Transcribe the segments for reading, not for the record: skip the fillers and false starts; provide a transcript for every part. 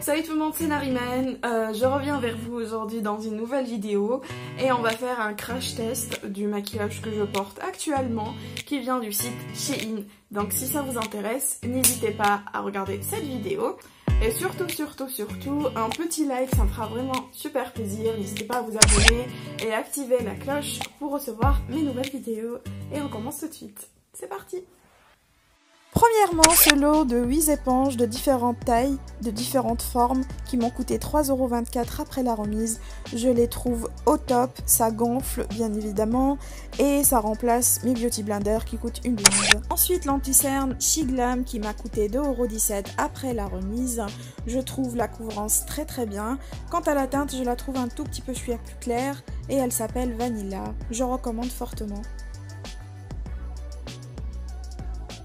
Salut tout le monde, c'est Nariman. Je reviens vers vous aujourd'hui dans une nouvelle vidéo et on va faire un crash test du maquillage que je porte actuellement qui vient du site Shein. Donc si ça vous intéresse, n'hésitez pas à regarder cette vidéo. Et surtout, un petit like, ça me fera vraiment super plaisir. N'hésitez pas à vous abonner et activer la cloche pour recevoir mes nouvelles vidéos. Et on commence tout de suite. C'est parti! Premièrement, ce lot de 8 éponges de différentes tailles, de différentes formes, qui m'ont coûté 3,24 € après la remise. Je les trouve au top, ça gonfle bien évidemment, et ça remplace mes Beauty Blender qui coûtent une blinde. Ensuite, l'anti-cerne Shiglam qui m'a coûté 2,17 € après la remise. Je trouve la couvrance très bien. Quant à la teinte, je la trouve un tout petit peu plus claire, et elle s'appelle Vanilla. Je recommande fortement.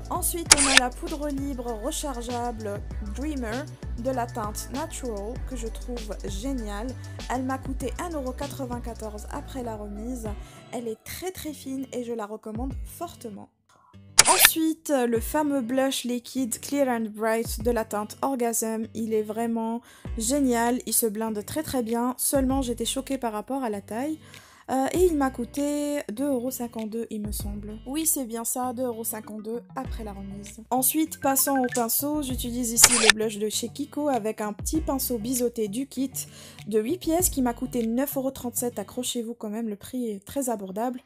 Ensuite, on a la poudre libre rechargeable Dreamer de la teinte Natural que je trouve géniale. Elle m'a coûté 1,94 € après la remise. Elle est très fine et je la recommande fortement. Ensuite, le fameux blush liquide Clear and Bright de la teinte Orgasm. Il est vraiment génial, il se blinde très bien. Seulement, j'étais choquée par rapport à la taille. Et il m'a coûté 2,52 € il me semble. Oui, c'est bien ça, 2,52 € après la remise. Ensuite, passant au pinceau, j'utilise ici le blush de chez Kiko avec un petit pinceau biseauté du kit de 8 pièces qui m'a coûté 9,37 €. Accrochez-vous quand même, le prix est très abordable.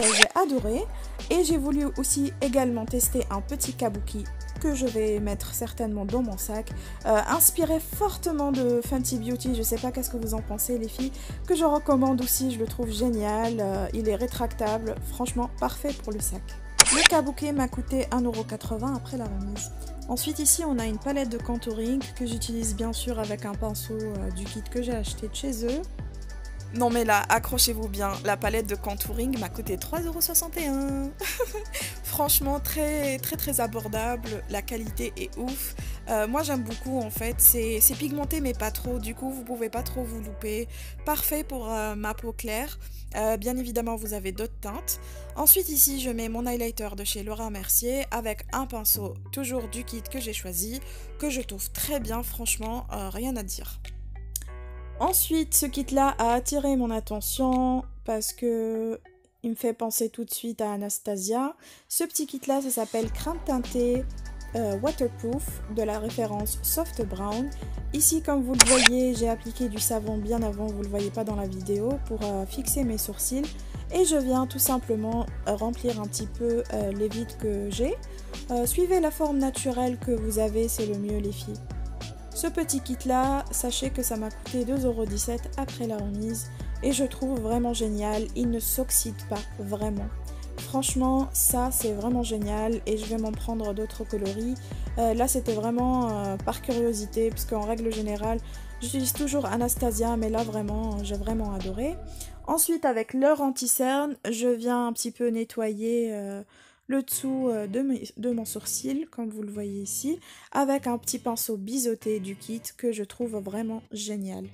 J'ai adoré. Et j'ai voulu aussi également tester un petit kabuki que je vais mettre certainement dans mon sac, inspiré fortement de Fenty Beauty. Je sais pas qu'est-ce que vous en pensez les filles, que je recommande aussi, je le trouve génial, il est rétractable, franchement parfait pour le sac. Le kabuki m'a coûté 1,80 € après la remise. Ensuite ici on a une palette de contouring que j'utilise bien sûr avec un pinceau du kit que j'ai acheté de chez eux. Non mais là, accrochez-vous bien, la palette de contouring m'a coûté 3,61 €. Franchement, très abordable, la qualité est ouf. Moi j'aime beaucoup en fait, c'est pigmenté mais pas trop, du coup vous pouvez pas trop vous louper. Parfait pour ma peau claire. Bien évidemment vous avez d'autres teintes. Ensuite ici je mets mon highlighter de chez Laura Mercier avec un pinceau toujours du kit que j'ai choisi, que je trouve très bien, franchement rien à dire. Ensuite, ce kit-là a attiré mon attention parce que il me fait penser tout de suite à Anastasia. Ce petit kit-là, ça s'appelle Crème teintée Waterproof de la référence Soft Brown. Ici, comme vous le voyez, j'ai appliqué du savon bien avant, vous ne le voyez pas dans la vidéo, pour fixer mes sourcils. Et je viens tout simplement remplir un petit peu les vides que j'ai. Suivez la forme naturelle que vous avez, c'est le mieux les filles. Ce petit kit là, sachez que ça m'a coûté 2,17 € après la remise et je trouve vraiment génial, il ne s'oxyde pas vraiment. Franchement ça c'est vraiment génial et je vais m'en prendre d'autres coloris. Là c'était vraiment par curiosité parce qu'en règle générale j'utilise toujours Anastasia mais là vraiment j'ai vraiment adoré. Ensuite avec leur anti-cerne, je viens un petit peu nettoyer le dessous de mon sourcil, comme vous le voyez ici, avec un petit pinceau biseauté du kit que je trouve vraiment génial.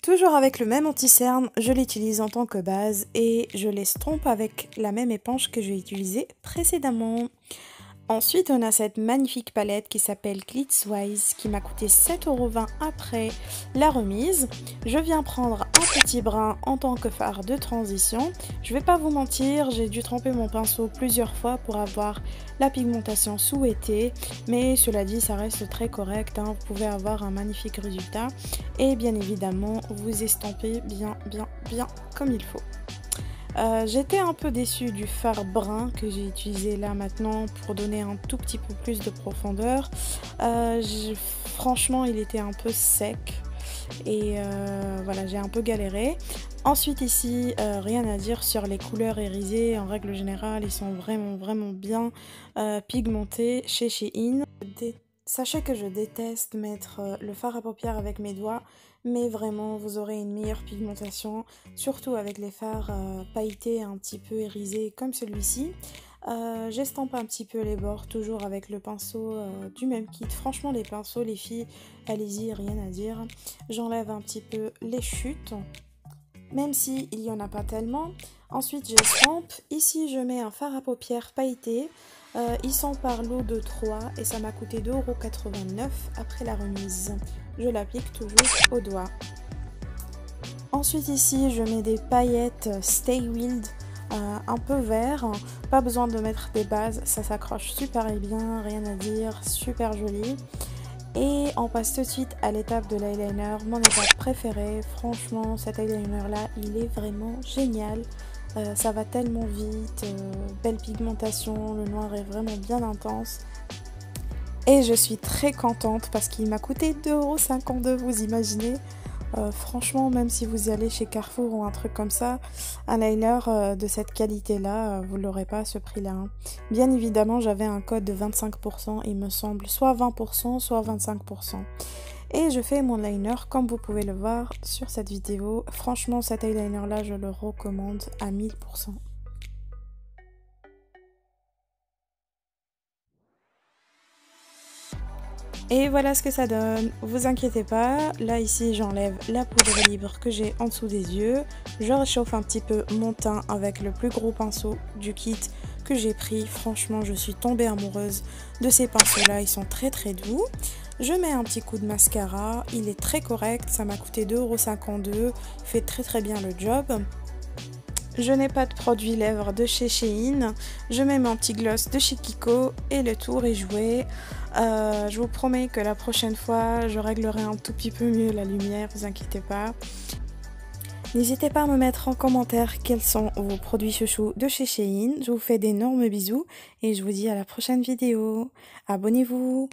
Toujours avec le même anti-cerne, je l'utilise en tant que base et je l'estompe avec la même éponge que j'ai utilisée précédemment. Ensuite, on a cette magnifique palette qui s'appelle Glitzwise qui m'a coûté 7,20 € après la remise. Je viens prendre un petit brin en tant que fard de transition. Je vais pas vous mentir, j'ai dû tremper mon pinceau plusieurs fois pour avoir la pigmentation souhaitée. Mais cela dit, ça reste très correct, hein. Vous pouvez avoir un magnifique résultat. Et bien évidemment, vous estampez bien comme il faut. J'étais un peu déçue du fard brun que j'ai utilisé là maintenant pour donner un tout petit peu plus de profondeur. Franchement il était un peu sec et voilà, j'ai un peu galéré. Ensuite ici, rien à dire sur les couleurs irisées, en règle générale ils sont vraiment bien pigmentés chez Shein. Sachez que je déteste mettre le fard à paupières avec mes doigts, mais vraiment vous aurez une meilleure pigmentation, surtout avec les fards pailletés un petit peu irisés comme celui-ci. J'estompe un petit peu les bords, toujours avec le pinceau du même kit. Franchement, les pinceaux, les filles, allez-y, rien à dire. J'enlève un petit peu les chutes, même si il y en a pas tellement. Ensuite, j'estompe. Ici, je mets un fard à paupières pailleté. Ils sont par lot de 3 et ça m'a coûté 2,89 € après la remise. Je l'applique toujours au doigt. Ensuite ici, je mets des paillettes Stay Wild un peu vert. Pas besoin de mettre des bases, ça s'accroche super bien, rien à dire, super joli. Et on passe tout de suite à l'étape de l'eyeliner, mon étape préférée. Franchement, cet eyeliner là, il est vraiment génial. Ça va tellement vite, belle pigmentation, le noir est vraiment bien intense. Et je suis très contente parce qu'il m'a coûté 2,52 €, vous imaginez. Franchement, même si vous y allez chez Carrefour ou un truc comme ça, un liner de cette qualité-là, vous ne l'aurez pas à ce prix-là. Hein. Bien évidemment, j'avais un code de 25%, il me semble, soit 20%, soit 25%. Et je fais mon liner comme vous pouvez le voir sur cette vidéo. Franchement, cet eyeliner-là, je le recommande à 1000%. Et voilà ce que ça donne, vous inquiétez pas, là ici j'enlève la poudre libre que j'ai en dessous des yeux, je réchauffe un petit peu mon teint avec le plus gros pinceau du kit que j'ai pris, franchement je suis tombée amoureuse de ces pinceaux là, ils sont très doux. Je mets un petit coup de mascara, il est très correct, ça m'a coûté 2,52 €, il fait très bien le job. Je n'ai pas de produit lèvres de chez Shein. Je mets mon petit gloss de chez Kiko et le tour est joué. Je vous promets que la prochaine fois, je réglerai un tout petit peu mieux la lumière, vous inquiétez pas. N'hésitez pas à me mettre en commentaire quels sont vos produits chouchous de chez Shein. Je vous fais d'énormes bisous et je vous dis à la prochaine vidéo. Abonnez-vous!